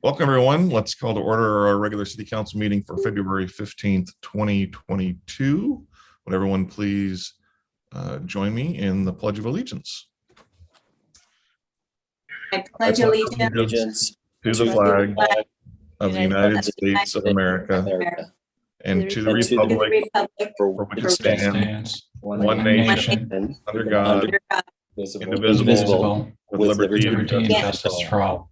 Welcome, everyone. Let's call to order our regular City Council meeting for February 15th, 2022. Would everyone please join me in the Pledge of Allegiance? I pledge allegiance to the flag of the United States of America and to the republic for which it stands, one nation, under God, indivisible, with liberty and justice for all.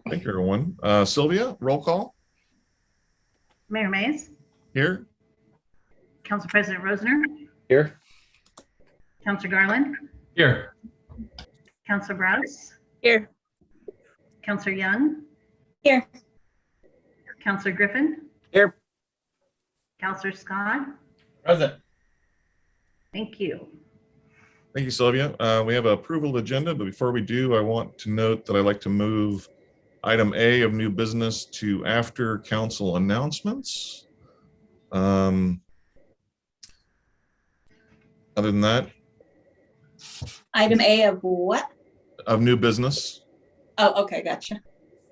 Thank you, everyone. Sylvia, roll call. Mayor Mays. Here. Council President Rosner. Here. Councilor Garland. Here. Councilor Browse. Here. Councilor Young. Here. Councilor Griffin. Here. Councilor Scott. Present. Thank you. Thank you, Sylvia. We have approval of agenda, but before we do, I want to note that I'd like to move item A of new business to after council announcements. Other than that, Item A of what? of new business Oh, okay, gotcha.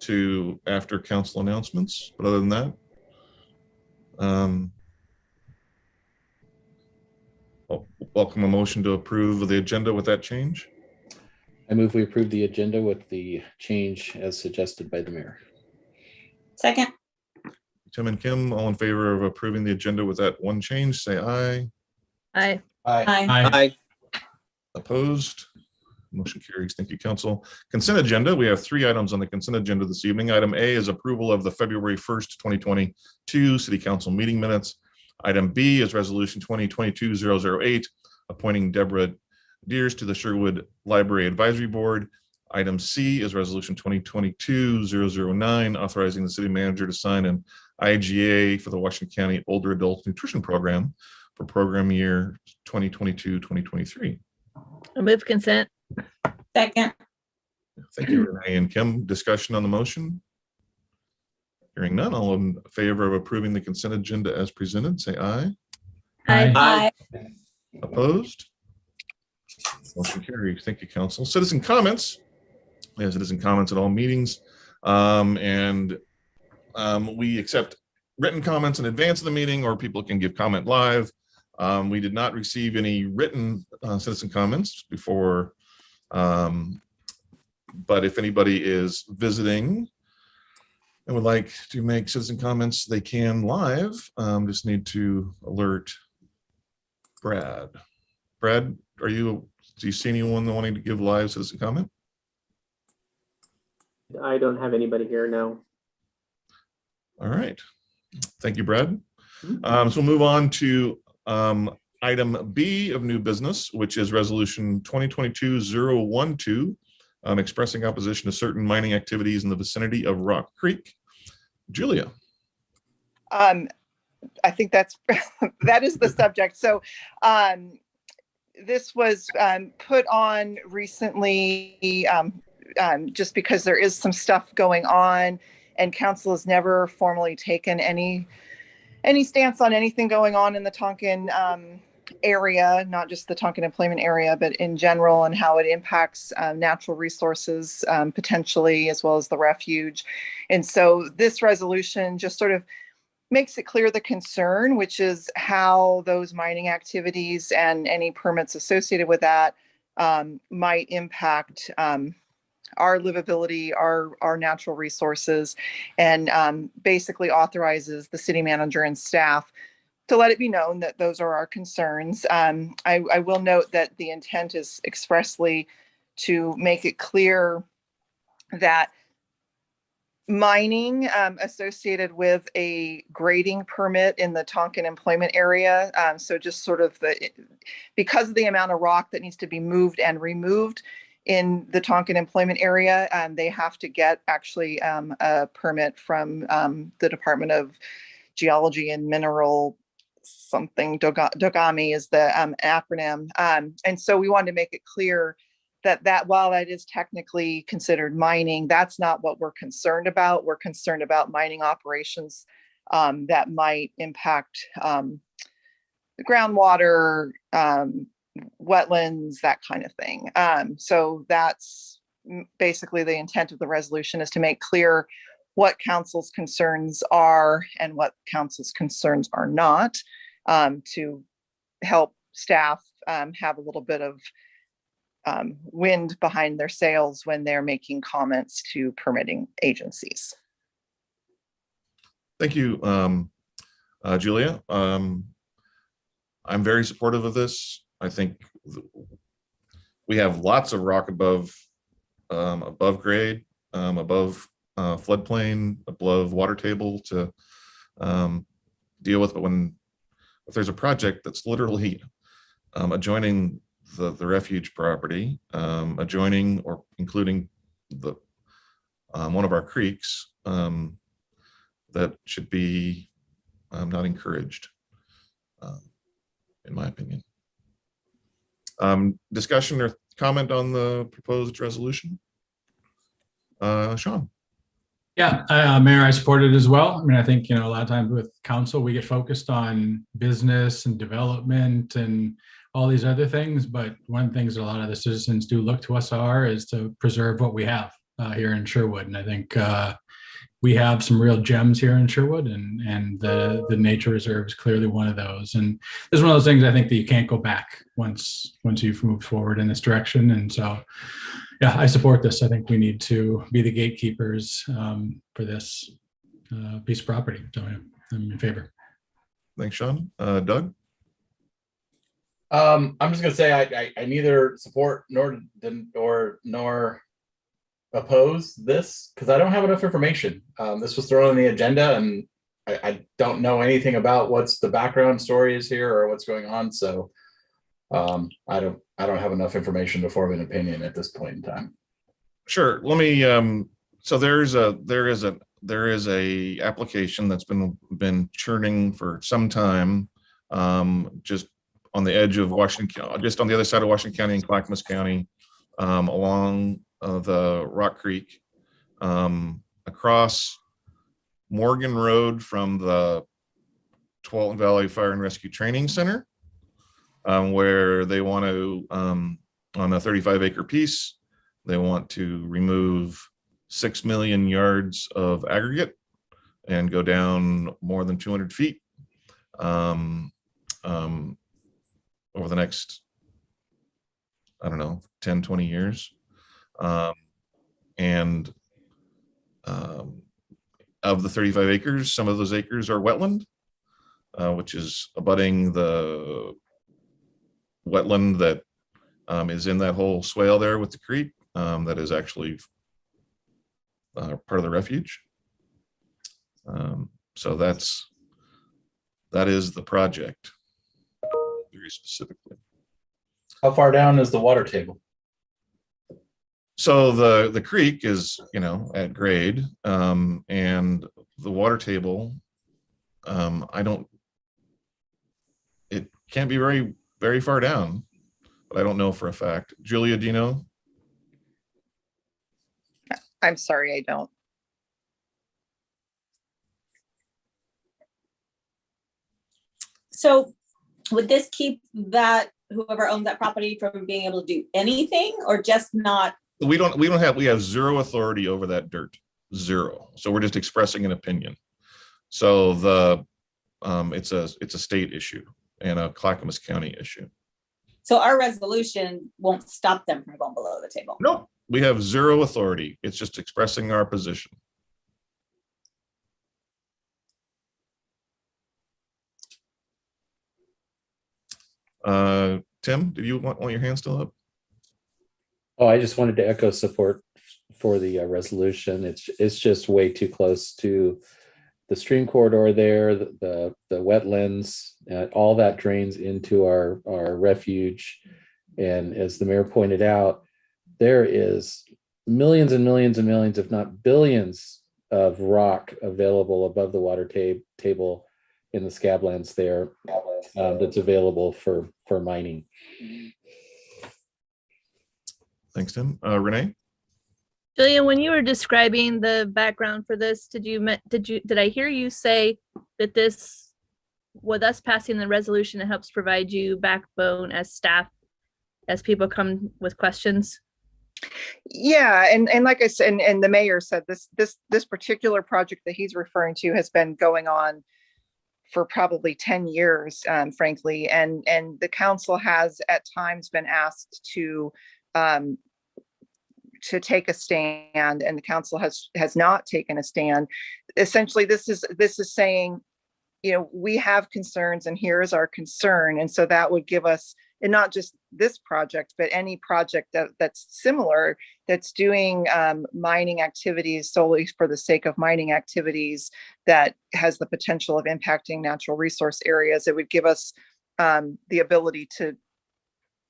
to after council announcements. But other than that, I'll welcome a motion to approve of the agenda with that change. I move we approve the agenda with the change as suggested by the mayor. Second. Tim and Kim, all in favor of approving the agenda with that one change, say aye. Aye. Aye. Opposed? Motion carries. Thank you, council. Consent agenda. We have 3 items on the consent agenda this evening. Item A is approval of the February 1st, 2022 City Council meeting minutes. Item B is resolution 2022-008, appointing Deborah Deers to the Sherwood Library Advisory Board. Item C is resolution 2022-009, authorizing the city manager to sign an IGA for the Washington County Older Adult Nutrition Program for program year 2022-2023. I move consent. Second. Thank you, Renee and Kim. Discussion on the motion? Hearing none, all in favor of approving the consent agenda as presented, say aye. Aye. Opposed? Motion carries. Thank you, council. Citizen comments. We have citizen comments at all meetings. We accept written comments in advance of the meeting, or people can give comment live. We did not receive any written citizen comments before, but if anybody is visiting and would like to make citizen comments, they can live. Just need to alert Brad. Brad, do you see anyone wanting to give live citizen comment? I don't have anybody here, no. All right. Thank you, Brad. So we'll move on to item B of new business, which is resolution 2022-012, expressing opposition to certain mining activities in the vicinity of Rock Creek. Julia. I think that is the subject. So this was put on recently just because there is some stuff going on, and council has never formally taken any stance on anything going on in the Tonkin area, not just the Tonkin employment area, but in general, and how it impacts natural resources potentially, as well as the refuge. And so this resolution just sort of makes it clear the concern, which is how those mining activities and any permits associated with that might impact our livability, our natural resources, and basically authorizes the city manager and staff to let it be known that those are our concerns. I will note that the intent is expressly to make it clear that mining associated with a grading permit in the Tonkin employment area, so just sort of because of the amount of rock that needs to be moved and removed in the Tonkin employment area, they have to get actually a permit from the Department of Geology and Mineral something. DOGAMI is the acronym. And so we wanted to make it clear that while that is technically considered mining, that's not what we're concerned about. We're concerned about mining operations that might impact the groundwater, wetlands, that kind of thing. So that's basically the intent of the resolution, is to make clear what council's concerns are and what council's concerns are not, to help staff have a little bit of wind behind their sails when they're making comments to permitting agencies. Thank you, Julia. I'm very supportive of this. I think we have lots of rock above grade, above floodplain, above water table to deal with. But if there's a project that's literally adjoining the refuge property, adjoining or including the one of our creeks, that should be not encouraged, in my opinion. Discussion or comment on the proposed resolution? Sean? Yeah, Mayor, I support it as well. I mean, I think, a lot of times with council, we get focused on business and development and all these other things. But one of the things that a lot of the citizens do look to us is to preserve what we have here in Sherwood. And I think we have some real gems here in Sherwood, and the nature reserve is clearly one of those. And this is one of those things I think that you can't go back once you've moved forward in this direction. And so, yeah, I support this. I think we need to be the gatekeepers for this piece of property. So I'm in favor. Thanks, Sean. Doug? I'm just gonna say I neither support nor oppose this because I don't have enough information. This was thrown on the agenda, and I don't know anything about what's the background story is here or what's going on. So I don't have enough information to form an opinion at this point in time. Sure. Let me. So there is a application that's been churning for some time, just on the edge of Washington, just on the other side of Washington County and Clackamas County, along the Rock Creek, across Morgan Road from the Tualatin Valley Fire and Rescue Training Center, where they want to, on a 35-acre piece, they want to remove 6 million yards of aggregate and go down more than 200 feet over the next, I don't know, 10, 20 years. And of the 35 acres, some of those acres are wetland, which is abutting the wetland that is in that whole swale there with the creek, that is actually part of the refuge. So that is the project very specifically. How far down is the water table? So the creek is, at grade, and the water table, it can't be very, very far down, but I don't know for a fact. Julia, do you know? I'm sorry, I don't. So would this keep whoever owns that property from being able to do anything, or just not? We have zero authority over that dirt, zero. So we're just expressing an opinion. So it's a state issue and a Clackamas County issue. So our resolution won't stop them from going below the table? Nope, we have zero authority. It's just expressing our position. Tim, do you want your hand still up? Oh, I just wanted to echo support for the resolution. It's just way too close to the stream corridor there, the wetlands, all that drains into our refuge. And as the mayor pointed out, there is millions and millions and millions, if not billions, of rock available above the water table in the scablands there, that's available for mining. Thanks, Tim. Renee? Julia, when you were describing the background for this, did I hear you say that this, with us passing the resolution, it helps provide you backbone as staff as people come with questions? Yeah, and like I said, and the mayor said, this particular project that he's referring to has been going on for probably 10 years, frankly, and the council has at times been asked to take a stand, and the council has not taken a stand. Essentially, this is saying, you know, we have concerns and here's our concern. And so that would give us, and not just this project, but any project that's similar, that's doing mining activities solely for the sake of mining activities, that has the potential of impacting natural resource areas. It would give us the ability to,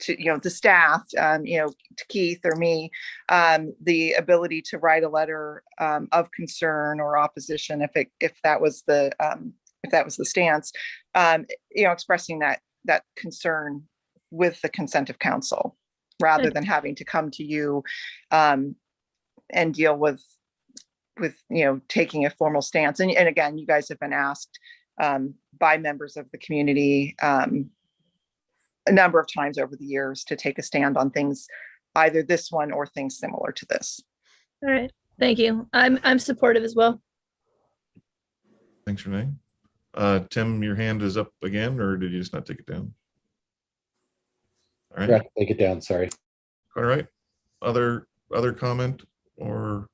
you know, the staff, you know, to Keith or me, the ability to write a letter of concern or opposition if that was the stance, you know, expressing that concern with the consent of council, rather than having to come to you and deal with you know, taking a formal stance. And again, you guys have been asked by members of the community a number of times over the years to take a stand on things, either this one or things similar to this. All right, thank you. I'm supportive as well. Thanks, Renee. Tim, your hand is up again, or did you just not take it down? All right. Yeah, take it down, sorry. All right. Other comment or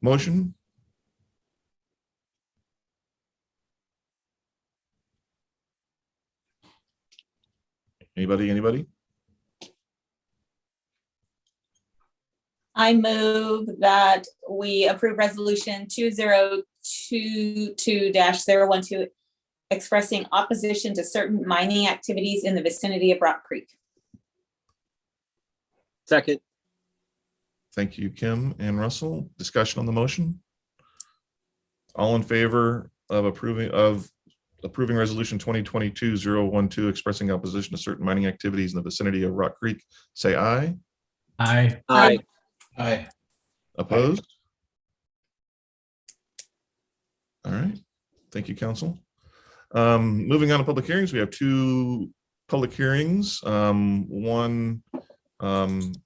motion? Anybody? I move that we approve resolution 2022-012, expressing opposition to certain mining activities in the vicinity of Rock Creek. Second. Thank you, Kim and Russell. Discussion on the motion? All in favor of approving resolution 2022-012, expressing opposition to certain mining activities in the vicinity of Rock Creek, say aye. Aye. Aye. Aye. Opposed? All right. Thank you, council. Moving on to public hearings, we have two public hearings. One is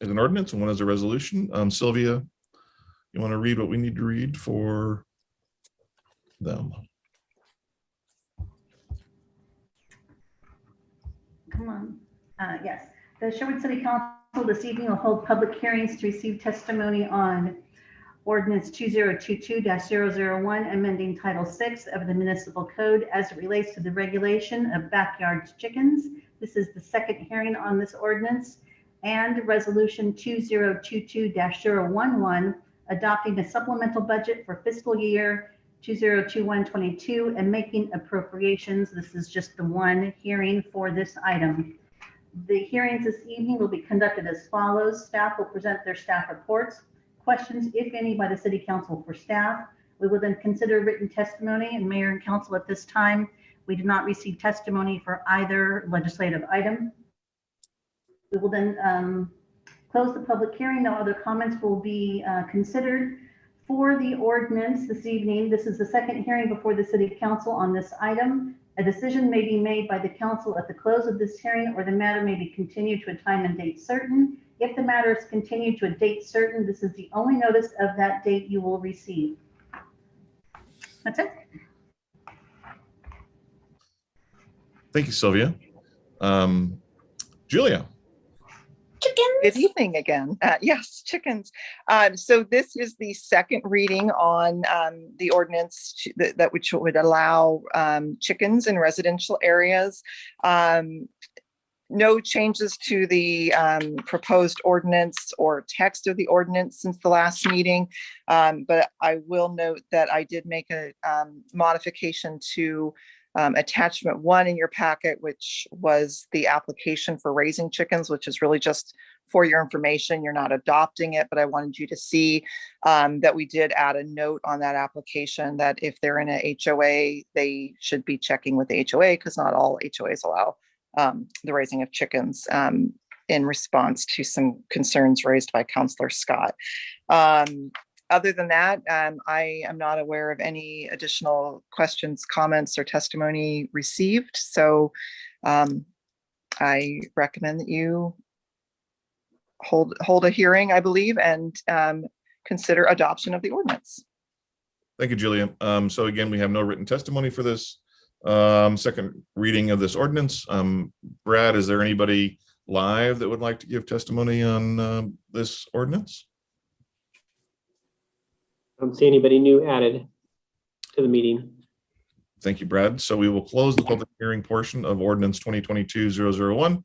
an ordinance and one is a resolution. Sylvia, you want to read what we need to read for them? Come on. Yes, the Sherwood City Council this evening will hold public hearings to receive testimony on ordinance 2022-001, amending Title 6 of the Municipal Code as it relates to the regulation of backyard chickens. This is the second hearing on this ordinance. And resolution 2022-011, adopting a supplemental budget for fiscal year 2021-22 and making appropriations. This is just the one hearing for this item. The hearings this evening will be conducted as follows. Staff will present their staff reports. Questions, if any, by the City Council for staff. We will then consider written testimony, and Mayor and Council, at this time, we did not receive testimony for either legislative item. We will then close the public hearing. No other comments will be considered. For the ordinance this evening, this is the second hearing before the City Council on this item. A decision may be made by the council at the close of this hearing, or the matter may be continued to a time and date certain. If the matter is continued to a date certain, this is the only notice of that date you will receive. That's it. Thank you, Sylvia. Julia. Chickens. Good evening again. Yes, chickens. So this is the second reading on the ordinance that which would allow chickens in residential areas. No changes to the proposed ordinance or text of the ordinance since the last meeting, but I will note that I did make a modification to attachment 1 in your packet, which was the application for raising chickens, which is really just for your information. You're not adopting it, but I wanted you to see that we did add a note on that application that if they're in a HOA, they should be checking with the HOA, because not all HOAs allow the raising of chickens, in response to some concerns raised by Councillor Scott. Other than that, I am not aware of any additional questions, comments, or testimony received. So I I recommend that you hold a hearing, I believe, and consider adoption of the ordinance. Thank you, Julia. So again, we have no written testimony for this second reading of this ordinance. Brad, is there anybody live that would like to give testimony on this ordinance? I don't see anybody new added to the meeting. Thank you, Brad. So we will close the public hearing portion of ordinance 2022-001.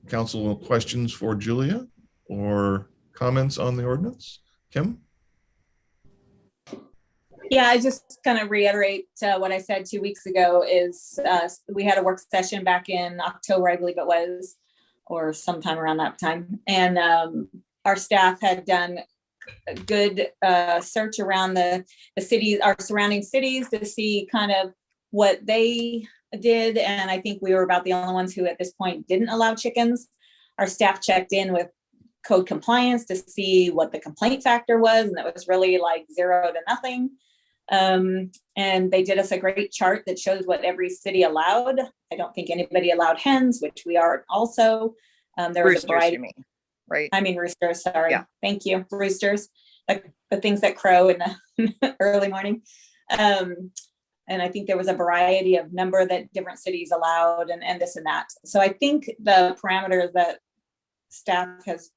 Council questions for Julia or comments on the ordinance? Kim? Yeah, I just kind of reiterate what I said 2 weeks ago is we had a work session back in October, I believe it was, or sometime around that time. And our staff had done a good search around the cities, our surrounding cities, to see kind of what they did. And I think we were about the only ones who at this point didn't allow chickens. Our staff checked in with code compliance to see what the complaint factor was, and it was really like 0 to nothing. And they did us a great chart that shows what every city allowed. I don't think anybody allowed hens, which we are also. There was a variety. You mean, right? I mean roosters, sorry. Yeah. Thank you. Roosters, the things that crow in the early morning. And I think there was a variety of number that different cities allowed and this and that. So I think the parameters that staff has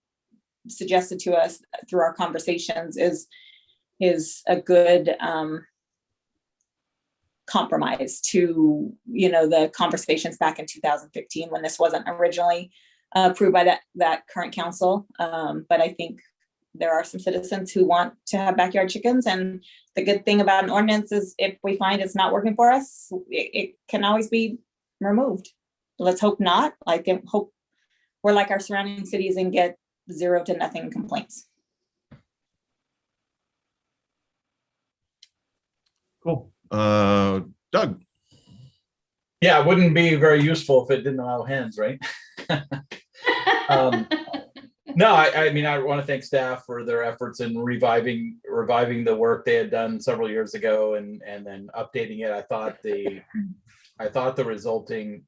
suggested to us through our conversations is a good compromise to, the conversations back in 2015 when this wasn't originally approved by that current council. But I think there are some citizens who want to have backyard chickens. And the good thing about an ordinance is if we find it's not working for us, it can always be removed. Let's hope not. Hope we're like our surrounding cities and get 0 to nothing complaints. Cool. Doug? Yeah, it wouldn't be very useful if it didn't allow hens, right? No, I mean, I want to thank staff for their efforts in reviving the work they had done several years ago and then updating it. I thought the resulting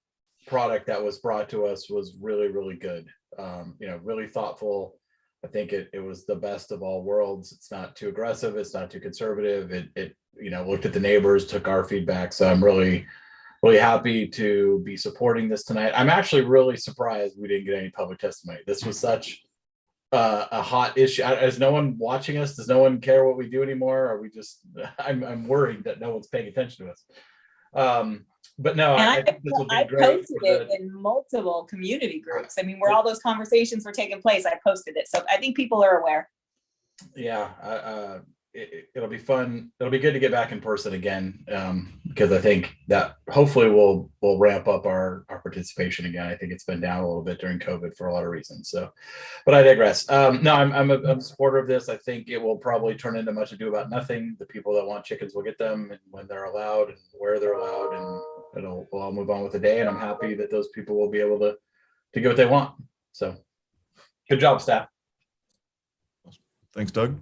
product that was brought to us was really, really good. Really thoughtful. I think it was the best of all worlds. It's not too aggressive. It's not too conservative. It looked at the neighbors, took our feedback. So I'm really, really happy to be supporting this tonight. I'm actually really surprised we didn't get any public testimony. This was such a hot issue. Is no one watching us? Does no one care what we do anymore? Are we just? I'm worried that no one's paying attention to us. But no, I think this will be great. I posted it in multiple community groups. I mean, where all those conversations were taking place, I posted it. So I think people are aware. Yeah, it'll be fun. It'll be good to get back in person again, because I think that hopefully we'll ramp up our participation again. I think it's been down a little bit during COVID for a lot of reasons. So, but I digress. No, I'm a supporter of this. I think it will probably turn into much ado about nothing. The people that want chickens will get them, and when they're allowed, and where they're allowed, and we'll all move on with the day. And I'm happy that those people will be able to get what they want. So, good job, staff. Thanks, Doug.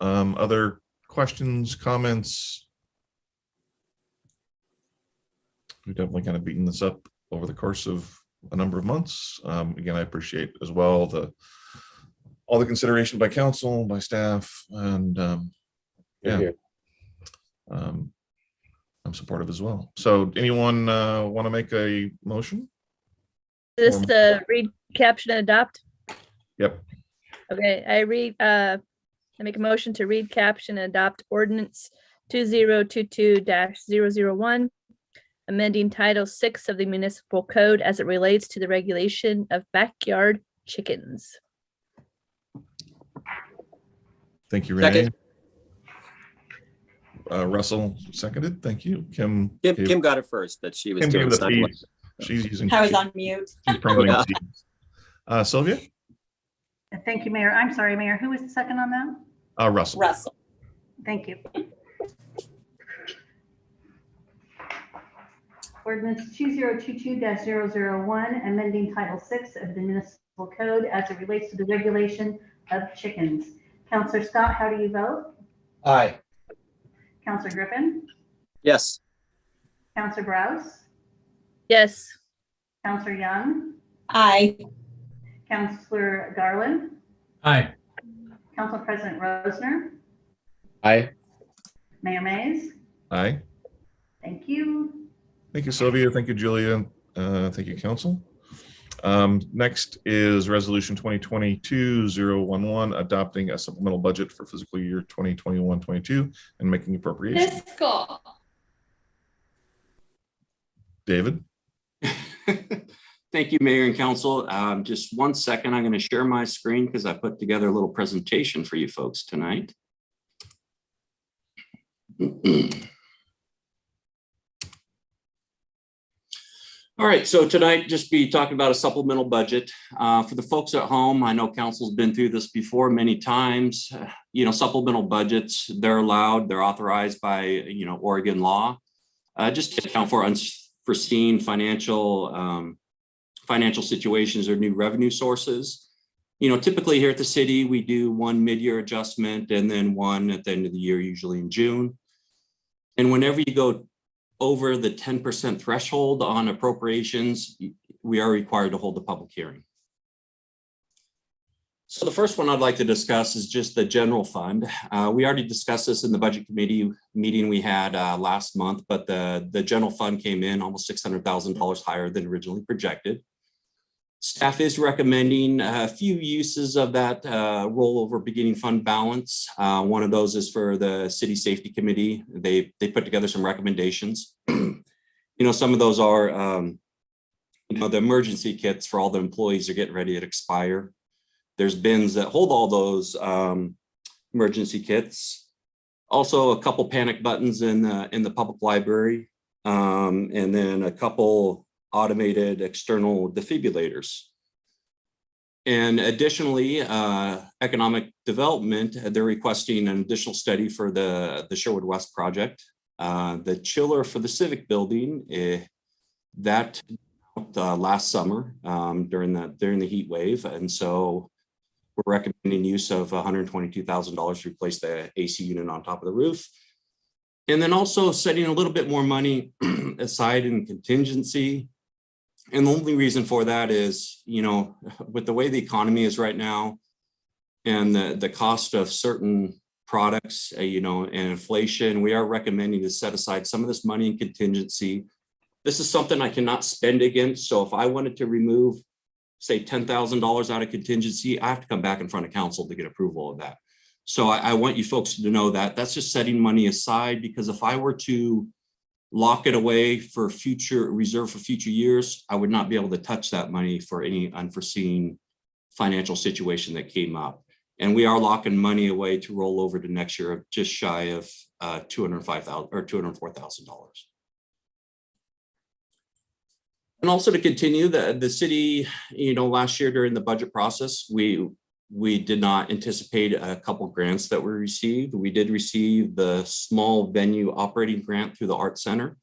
Other questions, comments? We've definitely kind of beaten this up over the course of a number of months. Again, I appreciate as well all the consideration by council, by staff, and I'm supportive as well. So anyone want to make a motion? Is this the read, caption, and adopt? Yep. Okay, I make a motion to read, caption, and adopt ordinance 2022-001, amending Title 6 of the Municipal Code as it relates to the regulation of backyard chickens. Thank you, Renee. Second. Russell seconded. Thank you. Kim got it first, that she was Kim doing gave the something. feeds. She's using. I was on mute. She's promoting Yeah. feeds. Sylvia? Thank you, Mayor. I'm sorry, Mayor. Who was the second on that? Russell. Russell. Thank you. Ordinance 2022-001, amending Title 6 of the Municipal Code as it relates to the regulation of chickens. Counselor Scott, how do you vote? Aye. Counselor Griffin? Yes. Counselor Browse? Yes. Counselor Young, Aye. Counselor Garland, Aye. Council President Rosner, Aye. Mayor Mays. Aye. Thank you. Thank you, Sylvia. Thank you, Julia. Thank you, council. Next is resolution 2022-011, adopting a supplemental budget for fiscal year 2021-22 and making appropriations. Fiscal. David? Thank you, Mayor and Council. Just 1 second, I'm going to share my screen because I put together a little presentation for you folks tonight. All right, so tonight just be talking about a supplemental budget. For the folks at home, I know council's been through this before many times. Supplemental budgets, they're allowed, they're authorized by, Oregon law. Just to account for unforeseen financial situations or new revenue sources. Typically here at the city, we do one mid-year adjustment and then one at the end of the year, usually in June. And whenever you go over the 10% threshold on appropriations, we are required to hold a public hearing. So the first one I'd like to discuss is just the general fund. We already discussed this in the budget committee meeting we had last month, but the general fund came in almost $600,000 higher than originally projected. Staff is recommending a few uses of that rollover beginning fund balance. One of those is for the City Safety Committee. They put together some recommendations. Some of those are, the emergency kits for all the employees are getting ready to expire. There's bins that hold all those emergency kits. Also, a couple panic buttons in the public library, and then a couple automated external defibrillators. And additionally, economic development, they're requesting an additional study for the Sherwood West project. The chiller for the Civic Building, that last summer during the heat wave. And so we're recommending use of $122,000 to replace the AC unit on top of the roof. And then also setting a little bit more money aside in contingency. And the only reason for that is, with the way the economy is right now and the cost of certain products, and inflation, we are recommending to set aside some of this money in contingency. This is something I cannot spend against. So if I wanted to remove, say, $10,000 out of contingency, I have to come back in front of council to get approval of that. So I want you folks to know that that's just setting money aside, because if I were to lock it away for reserve for future years, I would not be able to touch that money for any unforeseen financial situation that came up. And we are locking money away to roll over to next year of just shy of $205,000 or $204,000. And also to continue, the city, last year during the budget process, we did not anticipate a couple grants that were received. We did receive the small venue operating grant through the Art Center,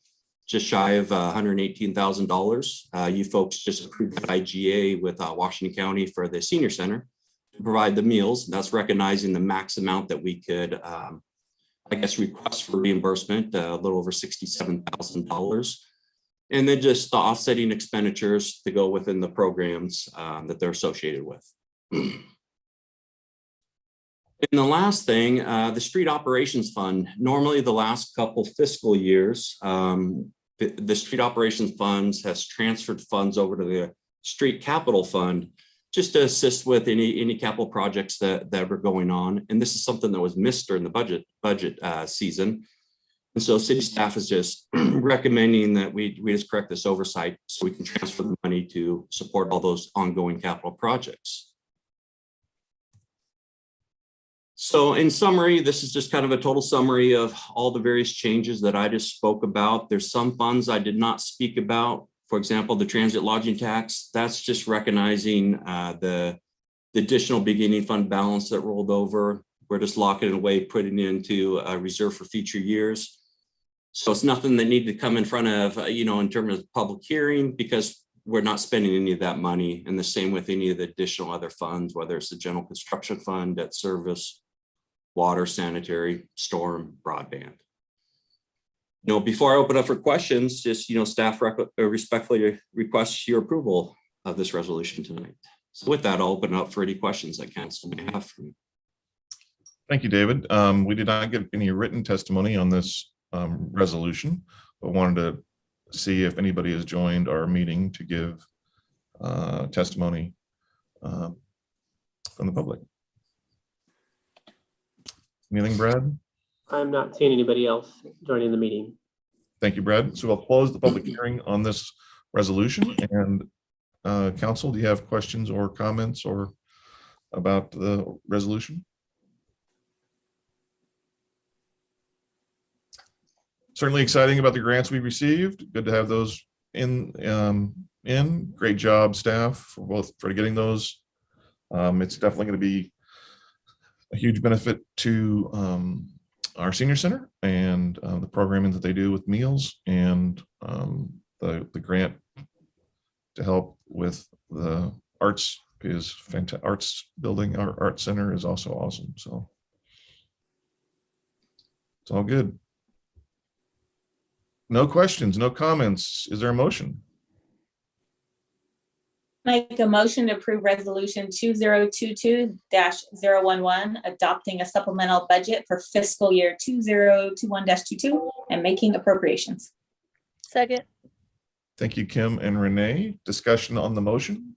just shy of $118,000. You folks just approved the IGA with Washington County for the senior center to provide the meals. That's recognizing the max amount that we could, request for reimbursement, a little over $67,000. And then just the offsetting expenditures to go within the programs that they're associated with. And the last thing, the street operations fund, normally the last couple fiscal years, the street operations funds has transferred funds over to the street capital fund just to assist with any capital projects that were going on. And this is something that was missed during the budget season. And so city staff is just recommending that we just correct this oversight so we can transfer the money to support all those ongoing capital projects. So in summary, this is just kind of a total summary of all the various changes that I just spoke about. There's some funds I did not speak about. For example, the transit lodging tax, that's just recognizing the additional beginning fund balance that rolled over. We're just locking it away, putting it into a reserve for future years. So it's nothing that needed to come in front of, in terms of public hearing, because we're not spending any of that money. And the same with any of the additional other funds, whether it's the general construction fund, debt service, water, sanitary, storm, broadband. Before I open up for questions, just, staff respectfully requests your approval of this resolution tonight. So with that, I'll open up for any questions that council may have for me. Thank you, David. We did not get any written testimony on this resolution, but wanted to see if anybody has joined our meeting to give testimony from the public. Anything, Brad? I'm not seeing anybody else joining the meeting. Thank you, Brad. So I'll close the public hearing on this resolution. And council, do you have questions or comments or about the resolution? Certainly exciting about the grants we received. Good to have those in. Great job, staff, for getting those. It's definitely going to be a huge benefit to our senior center and the programming that they do with meals, and the grant to help with the arts is fantastic. Arts building, our art center is also awesome. So it's all good. No questions, no comments. Is there a motion? Make a motion to approve resolution 2022-011, adopting a supplemental budget for fiscal year 2021-22 and making appropriations. Second. Thank you, Kim and Renee. Discussion on the motion?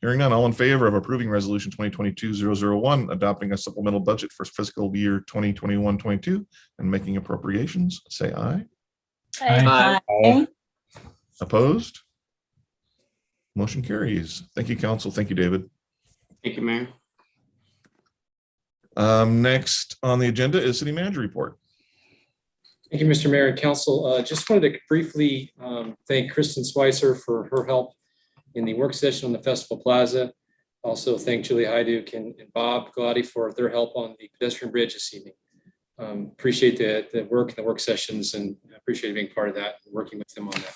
Hearing none, all in favor of approving resolution 2022-001, adopting a supplemental budget for fiscal year 2021-22 and making appropriations, say aye. Aye. Aye. Opposed? Motion carries. Thank you, council. Thank you, David. Thank you, Mayor. Next on the agenda is city manager report. Thank you, Mr. Mayor and Council. Just wanted to briefly thank Kristen Swicer for her help in the work session on the Festival Plaza. Also thank Julie Hyduk and Bob Glady for their help on the pedestrian bridge this evening. Appreciate the work and the work sessions, and appreciate being part of that and working with them on that.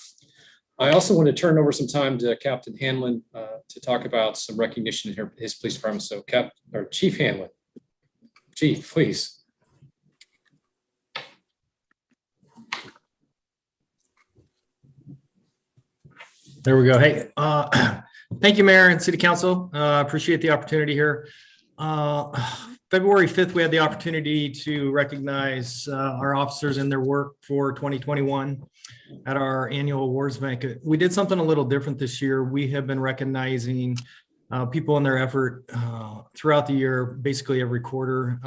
I also want to turn over some time to Captain Hanlon to talk about some recognition in his police department. So Chief Hanlon. Chief, please. There we go. Hey, thank you, Mayor and City Council. Appreciate the opportunity here. February 5th, we had the opportunity to recognize our officers and their work for 2021 at our annual awards banquet. We did something a little different this year. We have been recognizing people in their effort throughout the year, basically every quarter.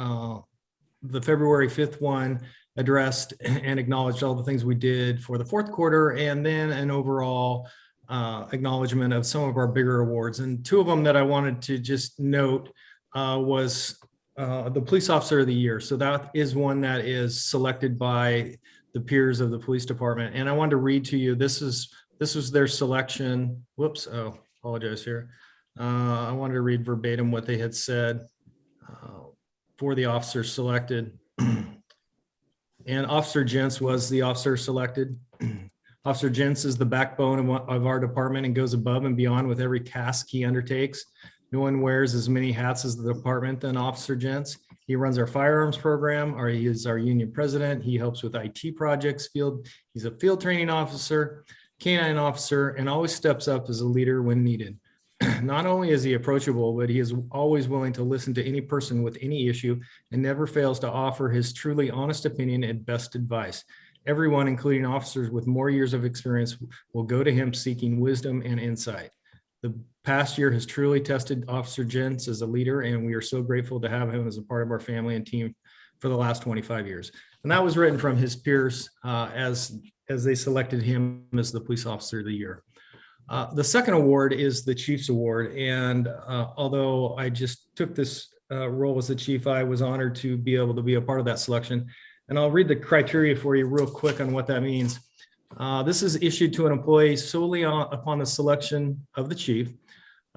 The February 5th one addressed and acknowledged all the things we did for the fourth quarter, and then an overall acknowledgement of some of our bigger awards. And two of them that I wanted to just note was the Police Officer of the Year. So that is one that is selected by the peers of the police department. And I wanted to read to you, this was their selection. Whoops, oh, apologize here. I wanted to read verbatim what they had said for the officers selected. And Officer Jensen was the officer selected. Officer Jensen is the backbone of our department and goes above and beyond with every task he undertakes. No one wears as many hats as the department than Officer Jensen. He runs our firearms program, or he is our union president. He helps with IT projects, he's a field training officer, canine officer, and always steps up as a leader when needed. Not only is he approachable, but he is always willing to listen to any person with any issue and never fails to offer his truly honest opinion and best advice. Everyone, including officers with more years of experience, will go to him seeking wisdom and insight. The past year has truly tested Officer Jensen as a leader, and we are so grateful to have him as a part of our family and team for the last 25 years. And that was written from his peers as they selected him as the Police Officer of the Year. The second award is the Chief's Award. And although I just took this role as the chief, I was honored to be able to be a part of that selection. And I'll read the criteria for you real quick on what that means. This is issued to an employee solely upon the selection of the chief.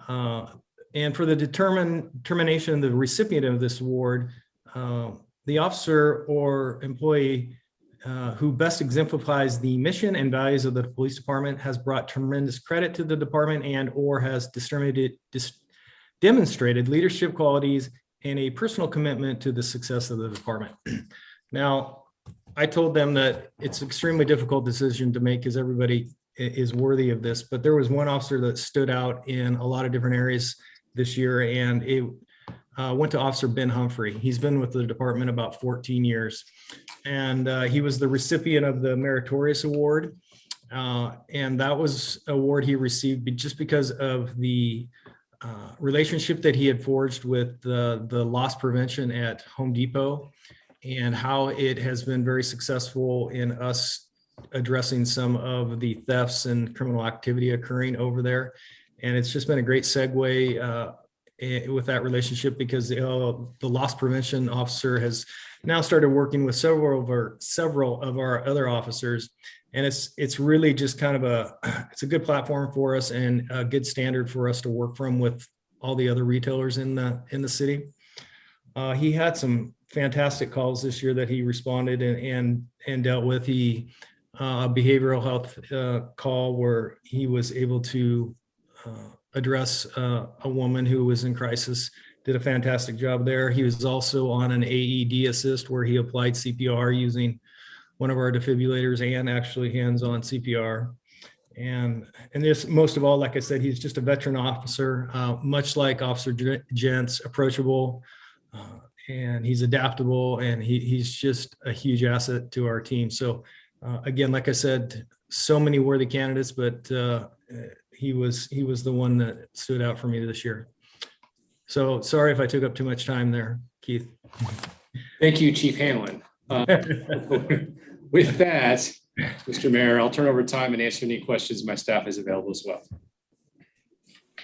And for the determination of the recipient of this award, the officer or employee who best exemplifies the mission and values of the police department, has brought tremendous credit to the department, and or has demonstrated leadership qualities and a personal commitment to the success of the department. Now, I told them that it's an extremely difficult decision to make because everybody is worthy of this, but there was one officer that stood out in a lot of different areas this year, and it went to Officer Ben Humphrey. He's been with the department about 14 years, and he was the recipient of the Meritorious Award. And that was an award he received just because of the relationship that he had forged with the loss prevention at Home Depot, and how it has been very successful in us addressing some of the thefts and criminal activity occurring over there. And it's just been a great segue with that relationship, because the loss prevention officer has now started working with several of our other officers. And it's really just kind of it's a good platform for us and a good standard for us to work from with all the other retailers in the city. He had some fantastic calls this year that he responded and dealt with. He a behavioral health call where he was able to address a woman who was in crisis, did a fantastic job there. He was also on an AED assist where he applied CPR using one of our defibrillators and actually hands-on CPR. And this, most of all, like I said, he's just a veteran officer, much like Officer Jensen, approachable, and he's adaptable, and he's just a huge asset to our team. So again, like I said, so many worthy candidates, but he was the one that stood out for me this year. So sorry if I took up too much time there, Keith. Thank you, Chief Hanlon. With that, Mr. Mayor, I'll turn over time and answer any questions. My staff is available as well.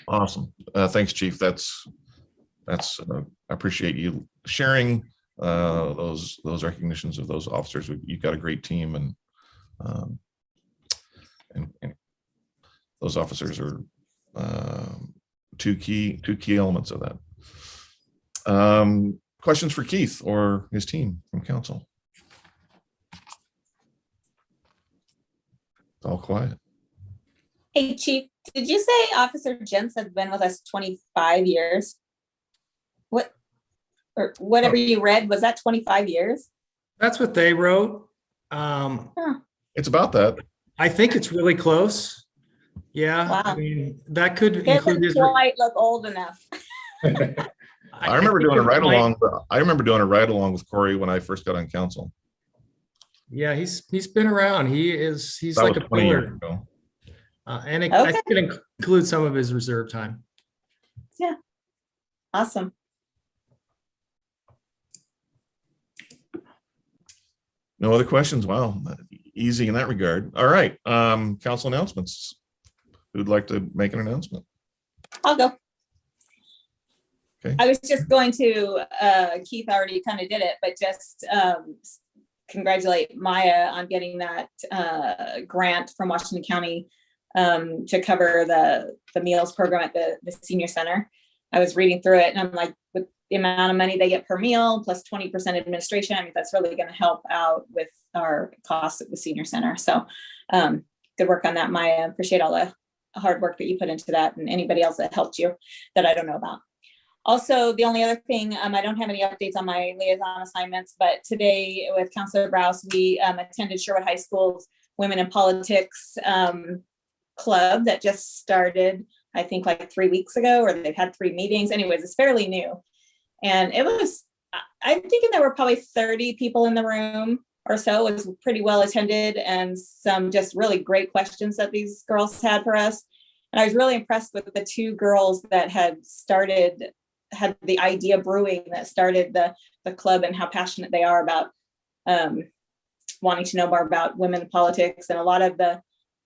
Awesome. Thanks, Chief. That's I appreciate you sharing those recognitions of those officers. You've got a great team, and those officers are two key elements of that. Questions for Keith or his team from council? It's all quiet. Hey, Chief, did you say Officer Jensen has been with us 25 years? Or whatever you read, was that 25 years? That's what they wrote. It's about that. I think it's really close. Yeah. Wow. I mean, that could Doesn't include his. quite look old enough. I remember doing a ride along. I remember doing a ride along with Corey when I first got on council. Yeah, he's been around. He's That like was a 20 years pillar. ago. And Okay. I think it includes some of his reserve time. Yeah. Awesome. No other questions? Wow, easy in that regard. All right, council announcements. Who'd like to make an announcement? I'll go. Okay. I was just going to, Keith already kind of did it, but just congratulate Maya on getting that grant from Washington County to cover the meals program at the senior center. I was reading through it and I'm like, with the amount of money they get per meal plus 20% administration, I mean, that's really going to help out with our costs at the senior center. So good work on that, Maya. Appreciate all the hard work that you put into that, and anybody else that helped you that I don't know about. Also, the only other thing, I don't have any updates on my liaison assignments, but today with Councilor Browse, we attended Sherwood High School's Women in Politics club that just started, I think like 3 weeks ago, or they've had 3 meetings. Anyways, it's fairly new. And it was, I'm thinking there were probably 30 people in the room or so. It was pretty well attended, and some just really great questions that these girls had for us. And I was really impressed with the 2 girls that had the idea brewing that started the club, and how passionate they are about wanting to know more about women in politics. And a lot of the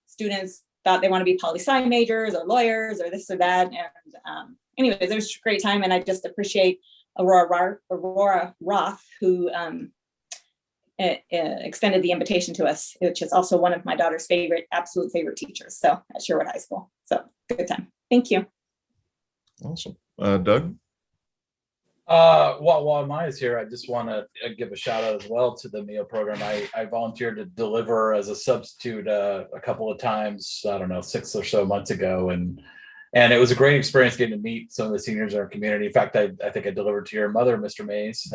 students thought they want to be poli-sci majors or lawyers or this or that. And anyways, it was a great time. And I just appreciate Aurora Roth, who extended the invitation to us, which is also one of my daughter's absolute favorite teachers. So at Sherwood High School. So good time. Thank you. Awesome. Doug? While Maya's here, I just want to give a shout out as well to the meal program. I volunteered to deliver as a substitute a couple of times, I don't know, 6 or so months ago. And it was a great experience getting to meet some of the seniors in our community. In fact, I think I delivered to your mother, Mr. Mays.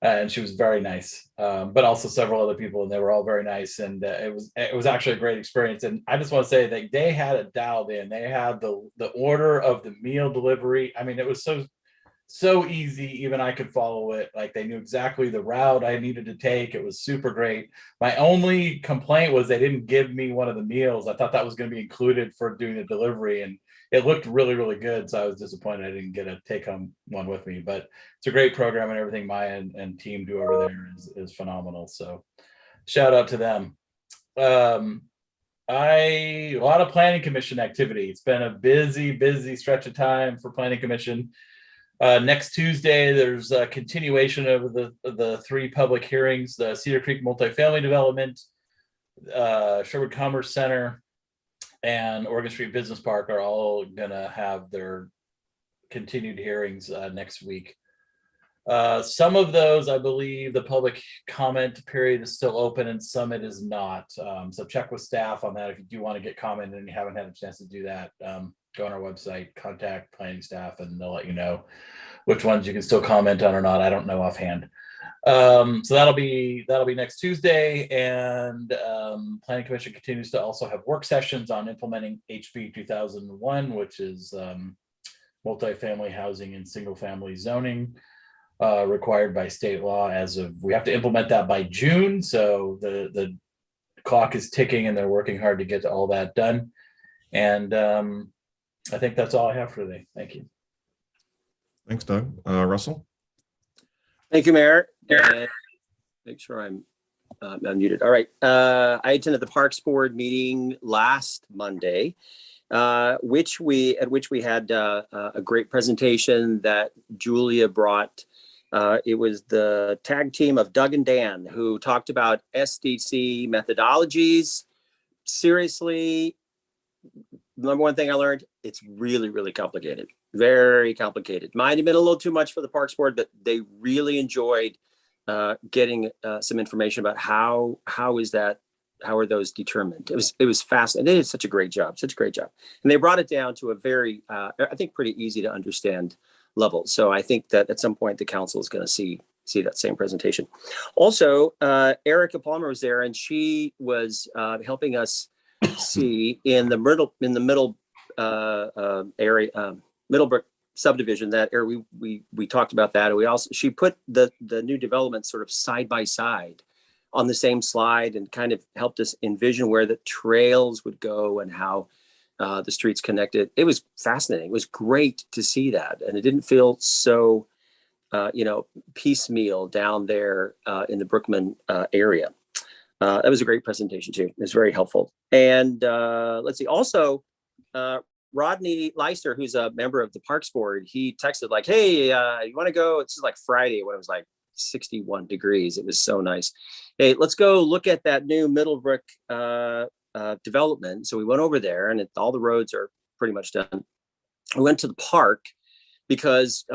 and she was very nice. But also several other people, and they were all very nice. And it was actually a great experience. And I just want to say that they had it dialed in. They had the order of the meal delivery. I mean, it was so easy, even I could follow it. Like, they knew exactly the route I needed to take. It was super great. My only complaint was they didn't give me one of the meals. I thought that was going to be included for doing the delivery, and it looked really, really good. So I was disappointed I didn't get a take-home one with me, but it's a great program, and everything Maya and team do over there is phenomenal. So shout out to them. A lot of planning commission activity. It's been a busy stretch of time for planning commission. Next Tuesday, there's a continuation of the 3 public hearings: the Cedar Creek multifamily development, Sherwood Commerce Center, and Oregon Street Business Park are all gonna have their continued hearings next week. Some of those, I believe, the public comment period is still open, and some it is not. So check with staff on that if you do want to get comment and you haven't had a chance to do that. Go on our website, contact planning staff, and they'll let you know which ones you can still comment on or not. I don't know offhand. So that'll be next Tuesday, and Planning Commission continues to also have work sessions on implementing HB 2001, which is multifamily housing and single family zoning required by state law. We have to implement that by June, so the clock is ticking, and they're working hard to get all that done. And I think that's all I have for today. Thank you. Thanks, Doug. Russell? Thank you, Mayor. Make sure I'm unmuted. All right. I attended the Parks Board meeting last Monday, at which we had a great presentation that Julia brought. It was the tag team of Doug and Dan who talked about SDC methodologies. Seriously, number one thing I learned, it's really, really complicated, very complicated. Might have been a little too much for the Parks Board, but they really enjoyed getting some information about how are those determined. It was fascinating. They did such a great job. And they brought it down to a very, I think, pretty easy to understand level. So I think that at some point the council is going to see that same presentation. Also, Erica Palmer was there, and she was helping us see in the middle area, Middlebrook subdivision, that area. We talked about that. And she put the new development sort of side by side on the same slide, and kind of helped us envision where the trails would go and how the streets connected. It was fascinating. It was great to see that, and it didn't feel so piecemeal down there in the Brookman area. That was a great presentation too. It was very helpful. And let's see, also Rodney Leister, who's a member of the Parks Board, he texted like, hey, you want to go? It's like Friday when it was like 61 degrees. It was so nice. Hey, let's go look at that new Middlebrook development. So we went over there, and all the roads are pretty much done. We went to the park because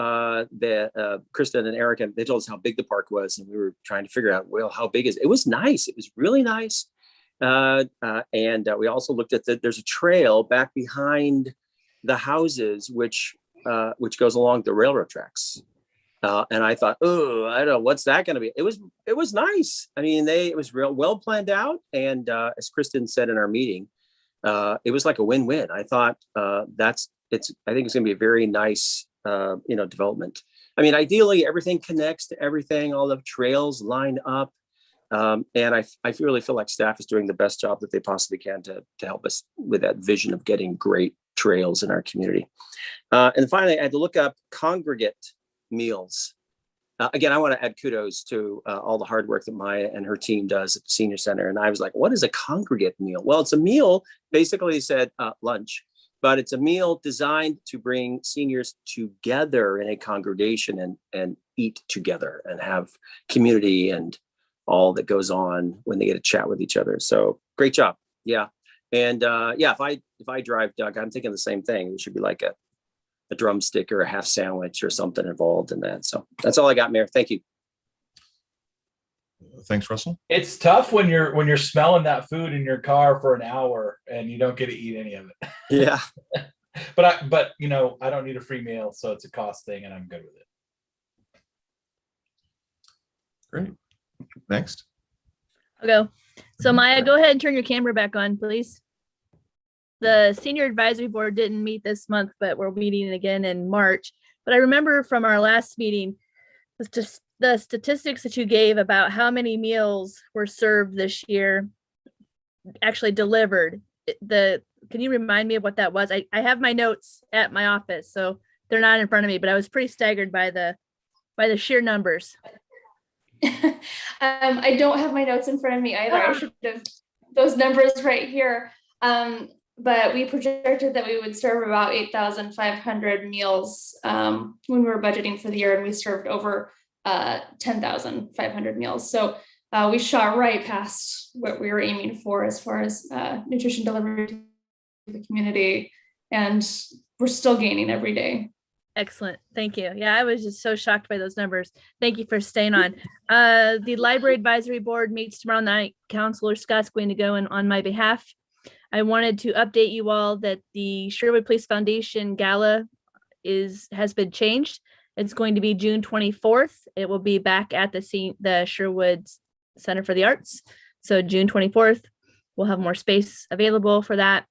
Kristen and Erica, they told us how big the park was, and we were trying to figure out, well, how big is it? It was nice. It was really nice. And we also looked at there's a trail back behind the houses, which goes along the railroad tracks. And I thought, oh, I don't know, what's that going to be? It was nice. I mean, it was real well planned out. And as Kristen said in our meeting, it was like a win-win. I thought I think it's going to be a very nice, development. I mean, ideally, everything connects to everything. All the trails line up. And I really feel like staff is doing the best job that they possibly can to help us with that vision of getting great trails in our community. And finally, I had to look up congregate meals. Again, I want to add kudos to all the hard work that Maya and her team does at the senior center. And I was like, what is a congregate meal? Well, it's a meal, basically said lunch, but it's a meal designed to bring seniors together in a congregation and eat together and have community and all that goes on when they get to chat with each other. So great job. Yeah. And if I drive, Doug, I'm thinking the same thing. It should be like a drumstick or a half sandwich or something involved in that. So that's all I got, Mayor. Thank you. Thanks, Russell. It's tough when you're smelling that food in your car for an hour and you don't get to eat any of it. Yeah. but I don't need a free meal, so it's a cost thing, and I'm good with it. Great. Next. I'll go. So Maya, go ahead and turn your camera back on, please. The senior advisory board didn't meet this month, but we're meeting again in March. But I remember from our last meeting, just the statistics that you gave about how many meals were served this year, actually delivered. Can you remind me of what that was? I have my notes at my office, so they're not in front of me, but I was pretty staggered by the sheer numbers. I don't have my notes in front of me either. I should have those numbers right here. But we projected that we would serve about 8,500 meals when we were budgeting for the year, and we served over 10,500 meals. So we shot right past what we were aiming for as far as nutrition delivery to the community, and we're still gaining every day. Excellent. Thank you. Yeah, I was just so shocked by those numbers. Thank you for staying on. The Library Advisory Board meets tomorrow night. Counselor Scott's going to go in on my behalf. I wanted to update you all that the Sherwood Police Foundation Gala has been changed. It's going to be June 24th. It will be back at the Sherwood Center for the Arts. So June 24th, we'll have more space available for that.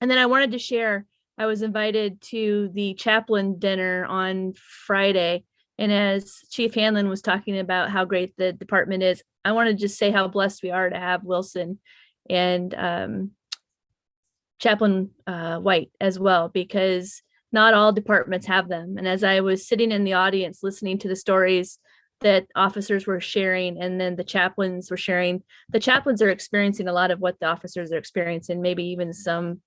And then I wanted to share, I was invited to the chaplain dinner on Friday. And as Chief Hanlon was talking about how great the department is, I want to just say how blessed we are to have Wilson and Chaplain White as well, because not all departments have them. And as I was sitting in the audience listening to the stories that officers were sharing, and then the chaplains were sharing, the chaplains are experiencing a lot of what the officers are experiencing, maybe even some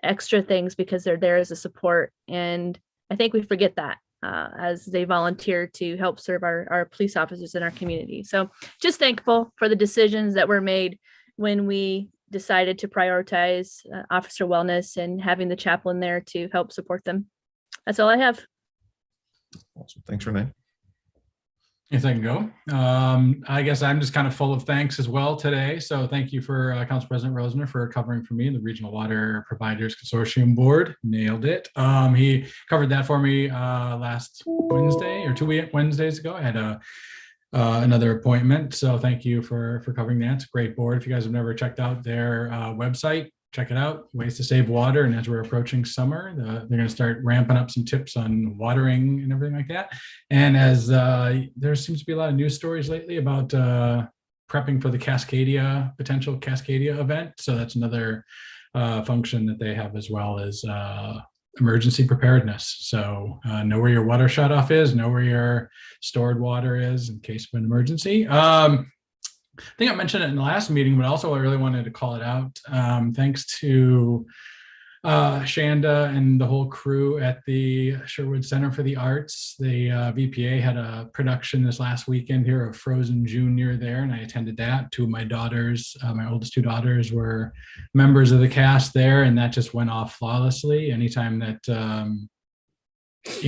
extra things because they're there as a support. And I think we forget that as they volunteer to help serve our police officers in our community. So just thankful for the decisions that were made when we decided to prioritize officer wellness and having the chaplain there to help support them. That's all I have. Awesome. Thanks, Renee. Yes, I can go. I guess I'm just kind of full of thanks as well today. So thank you for Council President Rosner for covering for me, the Regional Water Providers Consortium Board. Nailed it. He covered that for me last Wednesday or 2 Wednesdays ago. I had another appointment. So thank you for covering that. It's a great board. If you guys have never checked out their website, check it out. Ways to save water. And as we're approaching summer, they're going to start ramping up some tips on watering and everything like that. And as there seems to be a lot of news stories lately about prepping for the potential Cascadia event. So that's another function that they have, as well as emergency preparedness. So know where your water shutoff is, know where your stored water is in case of an emergency. I think I mentioned it in the last meeting, but also I really wanted to call it out. Thanks to Shanda and the whole crew at the Sherwood Center for the Arts. The VPA had a production this last weekend here of Frozen Junior there, and I attended that. Two of my daughters, my oldest two daughters, were members of the cast there, and that just went off flawlessly. Anytime that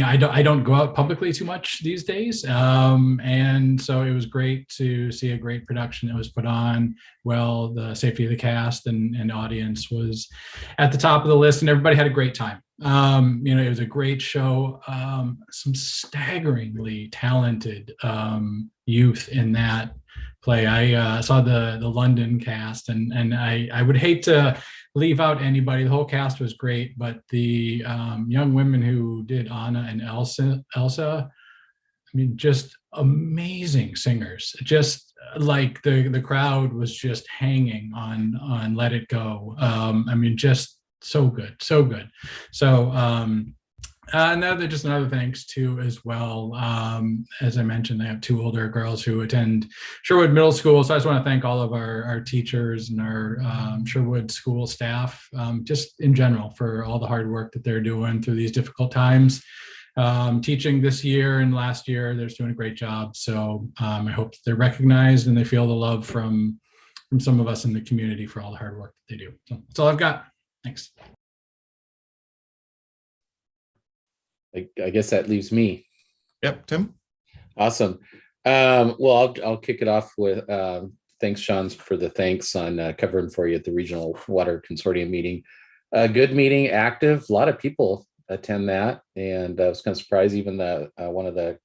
I don't go out publicly too much these days. And so it was great to see a great production that was put on. Well, the safety of the cast and audience was at the top of the list, and everybody had a great time. It was a great show. Some staggeringly talented youth in that play. I saw the London cast, and I would hate to leave out anybody. The whole cast was great, but the young women who did Anna and Elsa, I mean, just amazing singers. Just like the crowd was just hanging on Let It Go. I mean, just so good, so good. So another thanks to as well. As I mentioned, I have two older girls who attend Sherwood Middle School. So I just want to thank all of our teachers and our Sherwood school staff, just in general, for all the hard work that they're doing through these difficult times. Teaching this year and last year, they're doing a great job. So I hope they're recognized and they feel the love from some of us in the community for all the hard work that they do. So that's all I've got. Thanks. I guess that leaves me. Yep, Tim. Awesome. Well, I'll kick it off with thanks, Sean, for the thanks on covering for you at the Regional Water Consortium meeting. Good meeting, active. A lot of people attend that, and I was kind of surprised. Even one of the